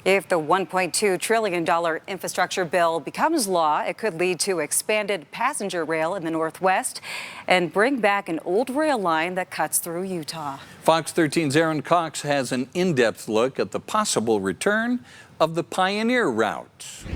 If the $1.2 trillion infrastructure bill becomes law, it could lead to expanded passenger rail in the Northwest and bring back an old rail line that cuts through Utah. Fox 13's Aaron Cox has an in-depth look at the possible return of the Pioneer Route.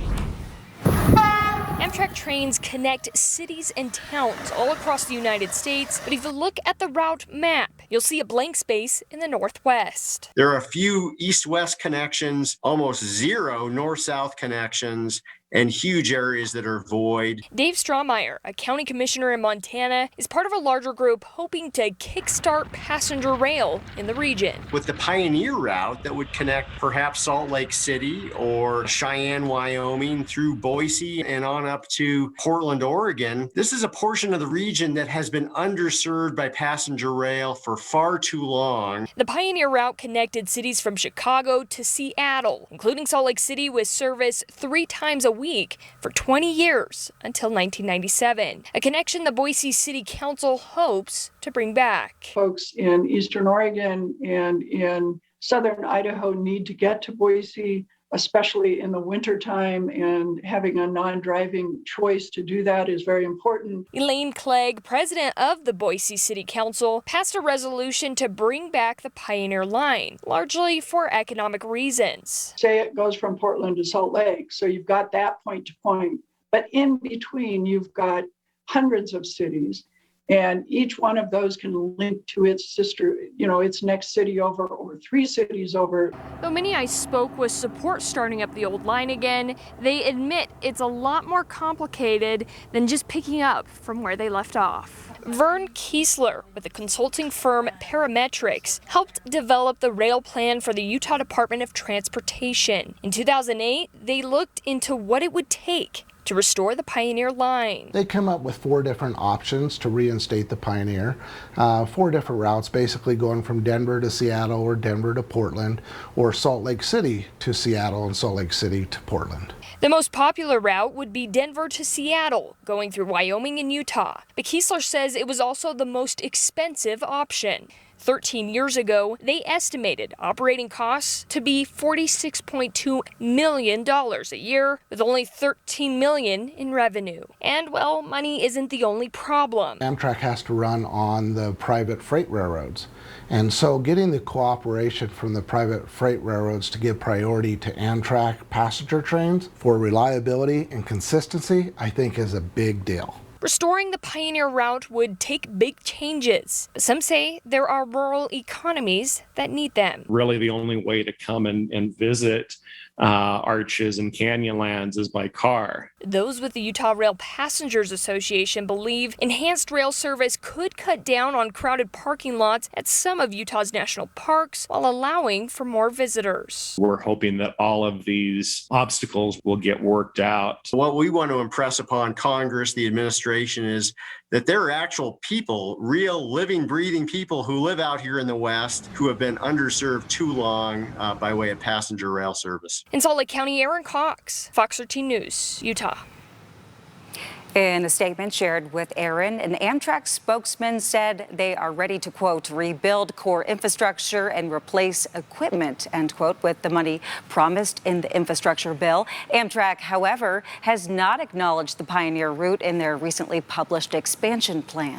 Amtrak trains connect cities and towns all across the United States, but if you look at the route map, you'll see a blank space in the Northwest. There are a few east-west connections, almost zero north-south connections, and huge areas that are void. Dave Strawmeyer, a county commissioner in Montana, is part of a larger group hoping to kickstart passenger rail in the region. With the Pioneer Route that would connect perhaps Salt Lake City or Cheyenne, Wyoming, through Boise and on up to Portland, Oregon, this is a portion of the region that has been underserved by passenger rail for far too long. The Pioneer Route connected cities from Chicago to Seattle, including Salt Lake City, with service 3 times a week for 20 years until 1997, a connection the Boise City Council hopes to bring back. Folks in Eastern Oregon and in Southern Idaho need to get to Boise, especially in the wintertime, and having a non-driving choice to do that is very important. Elaine Clegg, president of the Boise City Council, passed a resolution to bring back the Pioneer Line, largely for economic reasons. Say it goes from Portland to Salt Lake, so you've got that point to point. But in between, you've got hundreds of cities, and each one of those can link to its sister, its next city over or 3 cities over. Though many I spoke with support starting up the old line again, they admit it's a lot more complicated than just picking up from where they left off. Vern Kiesler with the consulting firm Parametrics helped develop the rail plan for the Utah Department of Transportation. In 2008, they looked into what it would take to restore the Pioneer Line. They come up with 4 different options to reinstate the Pioneer. 4 different routes, basically going from Denver to Seattle or Denver to Portland, or Salt Lake City to Seattle and Salt Lake City to Portland. The most popular route would be Denver to Seattle, going through Wyoming and Utah. But Kiesler says it was also the most expensive option. 13 years ago, they estimated operating costs to be $46.2 million a year, with only $13 million in revenue. And, well, money isn't the only problem. Amtrak has to run on the private freight railroads. And so getting the cooperation from the private freight railroads to give priority to Amtrak passenger trains for reliability and consistency, I think is a big deal. Restoring the Pioneer Route would take big changes, but some say there are rural economies that need them. Really, the only way to come and visit Arches and Canyonlands is by car. Those with the Utah Rail Passengers Association believe enhanced rail service could cut down on crowded parking lots at some of Utah's national parks while allowing for more visitors. We're hoping that all of these obstacles will get worked out. What we want to impress upon Congress, the administration, is that there are actual people, real living, breathing people who live out here in the West who have been underserved too long by way of passenger rail service. In Salt Lake County, Aaron Cox, Fox 13 News, Utah. In a statement shared with Aaron, an Amtrak spokesman said they are ready to, quote, rebuild core infrastructure and replace equipment, end quote, with the money promised in the infrastructure bill. Amtrak, however, has not acknowledged the Pioneer route in their recently published expansion plan.